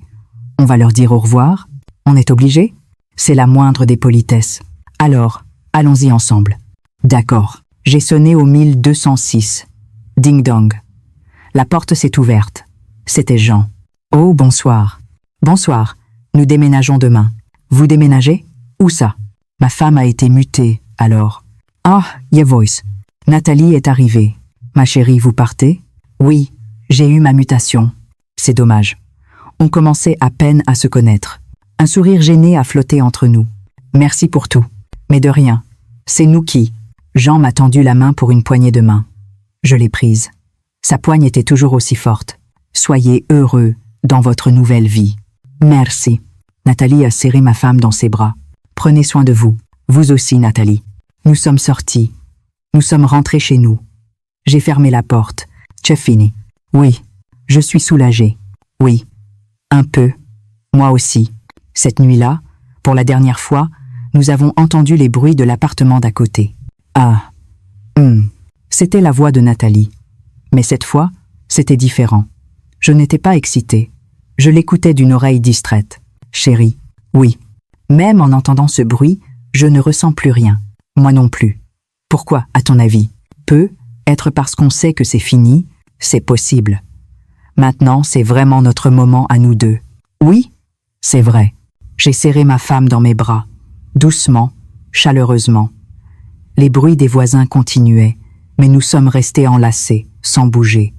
on va leur dire au revoir? On est obligé? C'est la moindre des politesses. Alors, allons-y ensemble. D'accord. J'ai sonné au 1206. Ding dong. La porte s'est ouverte. C'était Jean. Oh, bonsoir. Bonsoir. Nous déménageons demain. Vous déménagez? Où ça? Ma femme a été mutée, alors. Ah, your voice. Nathalie est arrivée. Ma chérie, vous partez? Oui, j'ai eu ma mutation. C'est dommage. On commençait à peine à se connaître. Un sourire gêné a flotté entre nous. Merci pour tout. Mais de rien. C'est nous qui. Jean m'a tendu la main pour une poignée de main. Je l'ai prise. Sa poigne était toujours aussi forte. Soyez heureux dans votre nouvelle vie. Merci. Nathalie a serré ma femme dans ses bras. Prenez soin de vous. Vous aussi, Nathalie. Nous sommes sortis. Nous sommes rentrés chez nous. J'ai fermé la porte. C'est fini. Oui. Je suis soulagée. Oui. Un peu. Moi aussi. Cette nuit-là, pour la dernière fois, nous avons entendu les bruits de l'appartement d'à côté. Ah. C'était la voix de Nathalie. Mais cette fois, c'était différent. Je n'étais pas excitée. Je l'écoutais d'une oreille distraite. Chérie. Oui. Même en entendant ce bruit, je ne ressens plus rien. Moi non plus. Pourquoi, à ton avis? Peut être parce qu'on sait que c'est fini, c'est possible. Maintenant, c'est vraiment notre moment à nous deux. Oui, c'est vrai. J'ai serré ma femme dans mes bras, doucement, chaleureusement. Les bruits des voisins continuaient, mais nous sommes restés enlacés, sans bouger.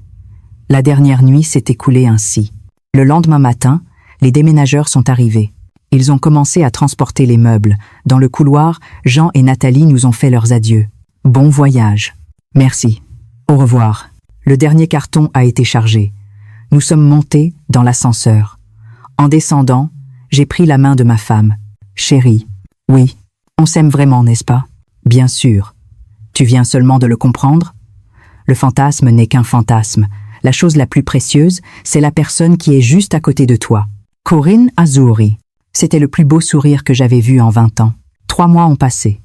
La dernière nuit s'est écoulée ainsi. Le lendemain matin, les déménageurs sont arrivés. Ils ont commencé à transporter les meubles. Dans le couloir, Jean et Nathalie nous ont fait leurs adieux. Bon voyage. Merci. Au revoir. Le dernier carton a été chargé. Nous sommes montés dans l'ascenseur. En descendant, j'ai pris la main de ma femme. Chérie. Oui. On s'aime vraiment, n'est-ce pas? Bien sûr. Tu viens seulement de le comprendre? Le fantasme n'est qu'un fantasme. La chose la plus précieuse, c'est la personne qui est juste à côté de toi. Corinne Azzurri. C'était le plus beau sourire que j'avais vu en 20 ans. 3 mois ont passé.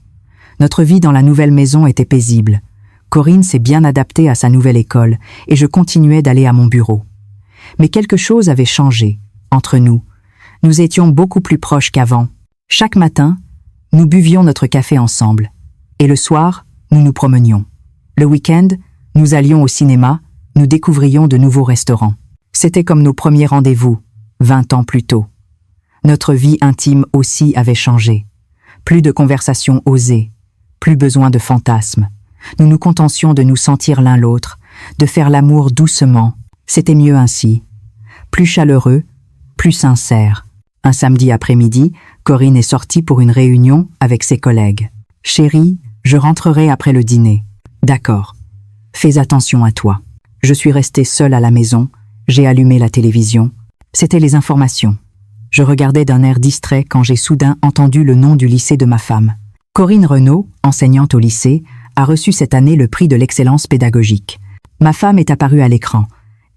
Notre vie dans la nouvelle maison était paisible. Corinne s'est bien adaptée à sa nouvelle école et je continuais d'aller à mon bureau. Mais quelque chose avait changé entre nous. Nous étions beaucoup plus proches qu'avant. Chaque matin, nous buvions notre café ensemble. Et le soir, nous nous promenions. Le week-end, nous allions au cinéma, nous découvrions de nouveaux restaurants. C'était comme nos premiers rendez-vous, 20 ans plus tôt. Notre vie intime aussi avait changé. Plus de conversations osées, plus besoin de fantasmes. Nous nous contentions de nous sentir l'un l'autre, de faire l'amour doucement. C'était mieux ainsi. Plus chaleureux, plus sincère. Un samedi après-midi, Corinne est sortie pour une réunion avec ses collègues. « Chérie, je rentrerai après le dîner. »« D'accord. Fais attention à toi. » Je suis restée seule à la maison, j'ai allumé la télévision. C'était les informations. Je regardais d'un air distrait quand j'ai soudain entendu le nom du lycée de ma femme. Corinne Renaud, enseignante au lycée, a reçu cette année le prix de l'excellence pédagogique. Ma femme est apparue à l'écran.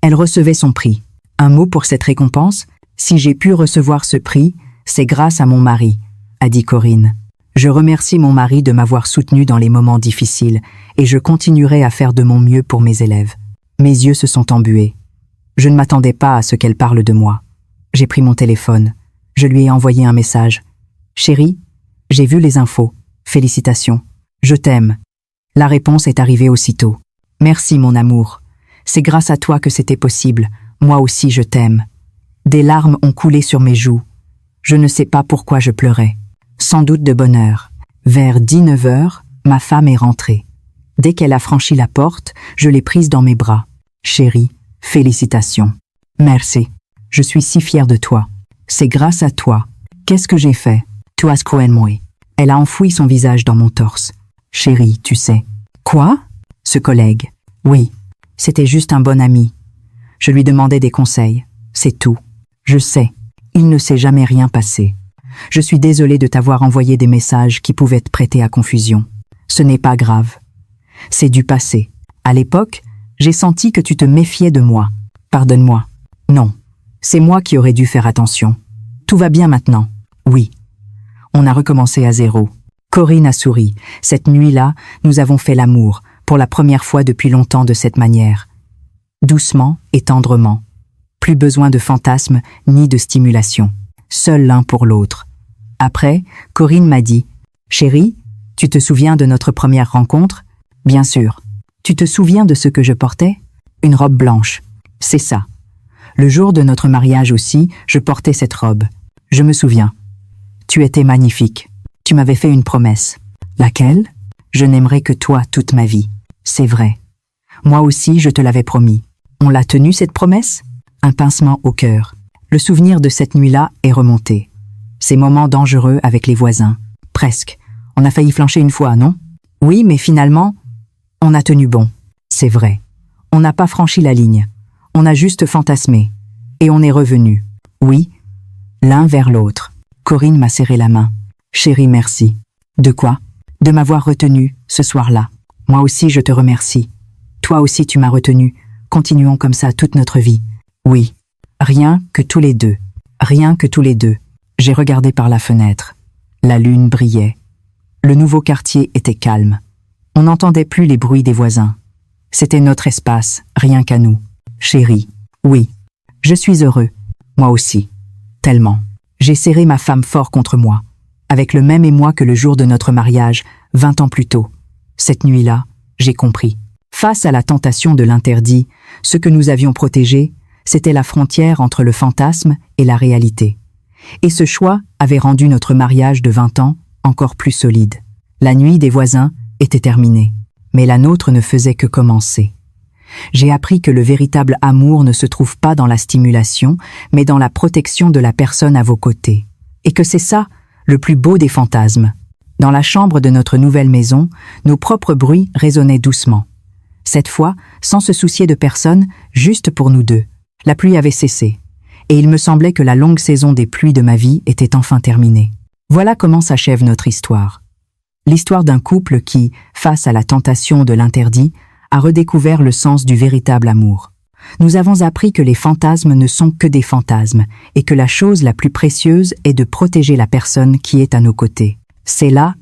Elle recevait son prix. Un mot pour cette récompense? Si j'ai pu recevoir ce prix, c'est grâce à mon mari, a dit Corinne. Je remercie mon mari de m'avoir soutenue dans les moments difficiles et je continuerai à faire de mon mieux pour mes élèves. Mes yeux se sont embués. Je ne m'attendais pas à ce qu'elle parle de moi. J'ai pris mon téléphone. Je lui ai envoyé un message. « Chérie, j'ai vu les infos. Félicitations. Je t'aime. » La réponse est arrivée aussitôt. « Merci mon amour. C'est grâce à toi que c'était possible. Moi aussi je t'aime. » Des larmes ont coulé sur mes joues. Je ne sais pas pourquoi je pleurais. Sans doute de bonheur. Vers 19 heures, ma femme est rentrée. Dès qu'elle a franchi la porte, je l'ai prise dans mes bras. « Chérie, félicitations. »« Merci. Je suis si fière de toi. C'est grâce à toi. Qu'est-ce que j'ai fait? Tu as cru en moi. » Elle a enfoui son visage dans mon torse. « Chérie, tu sais. »« Quoi? » Ce collègue. « Oui. C'était juste un bon ami. Je lui demandais des conseils. C'est tout. Je sais. Il ne s'est jamais rien passé. Je suis désolée de t'avoir envoyé des messages qui pouvaient te prêter à confusion. Ce n'est pas grave. C'est du passé. À l'époque, j'ai senti que tu te méfiais de moi. Pardonne-moi. Non. C'est moi qui aurais dû faire attention. Tout va bien maintenant. Oui. On a recommencé à zéro. Corinne a souri. Cette nuit-là, nous avons fait l'amour, pour la première fois depuis longtemps de cette manière. Doucement et tendrement. Plus besoin de fantasmes ni de stimulation. Seuls l'un pour l'autre. Après, Corinne m'a dit « Chérie, tu te souviens de notre première rencontre? Bien sûr. Tu te souviens de ce que je portais? Une robe blanche. C'est ça. Le jour de notre mariage aussi, je portais cette robe. Je me souviens. Tu étais magnifique. Tu m'avais fait une promesse. Laquelle? Je n'aimerai que toi toute ma vie. C'est vrai. Moi aussi, je te l'avais promis. On l'a tenue, cette promesse? Un pincement au cœur. Le souvenir de cette nuit-là est remonté. Ces moments dangereux avec les voisins. Presque. On a failli flancher une fois, non? Oui, mais finalement, on a tenu bon. C'est vrai. On n'a pas franchi la ligne. On a juste fantasmé. Et on est revenu. Oui, l'un vers l'autre. Corinne m'a serré la main. Chérie, merci. De quoi? De m'avoir retenu ce soir-là. Moi aussi, je te remercie. Toi aussi, tu m'as retenu. Continuons comme ça toute notre vie. Oui. Rien que tous les deux. Rien que tous les deux. J'ai regardé par la fenêtre. La lune brillait. Le nouveau quartier était calme. On n'entendait plus les bruits des voisins. C'était notre espace, rien qu'à nous. Chérie. Oui. Je suis heureux. Moi aussi. Tellement. J'ai serré ma femme fort contre moi, avec le même émoi que le jour de notre mariage, 20 ans plus tôt. Cette nuit-là, j'ai compris. Face à la tentation de l'interdit, ce que nous avions protégé, c'était la frontière entre le fantasme et la réalité. Et ce choix avait rendu notre mariage de 20 ans encore plus solide. La nuit des voisins était terminée, mais la nôtre ne faisait que commencer. J'ai appris que le véritable amour ne se trouve pas dans la stimulation, mais dans la protection de la personne à vos côtés. Et que c'est ça, le plus beau des fantasmes. Dans la chambre de notre nouvelle maison, nos propres bruits résonnaient doucement. Cette fois, sans se soucier de personne, juste pour nous deux. La pluie avait cessé, et il me semblait que la longue saison des pluies de ma vie était enfin terminée. Voilà comment s'achève notre histoire. L'histoire d'un couple qui, face à la tentation de l'interdit, a redécouvert le sens du véritable amour. Nous avons appris que les fantasmes ne sont que des fantasmes, et que la chose la plus précieuse est de protéger la personne qui est à nos côtés. C'est là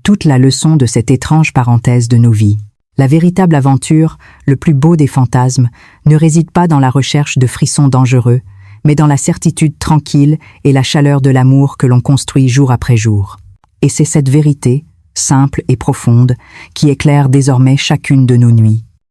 toute la leçon de cette étrange parenthèse de nos vies. La véritable aventure, le plus beau des fantasmes, ne réside pas dans la recherche de frissons dangereux, mais dans la certitude tranquille et la chaleur de l'amour que l'on construit jour après jour. Et c'est cette vérité, simple et profonde, qui éclaire désormais chacune de nos nuits.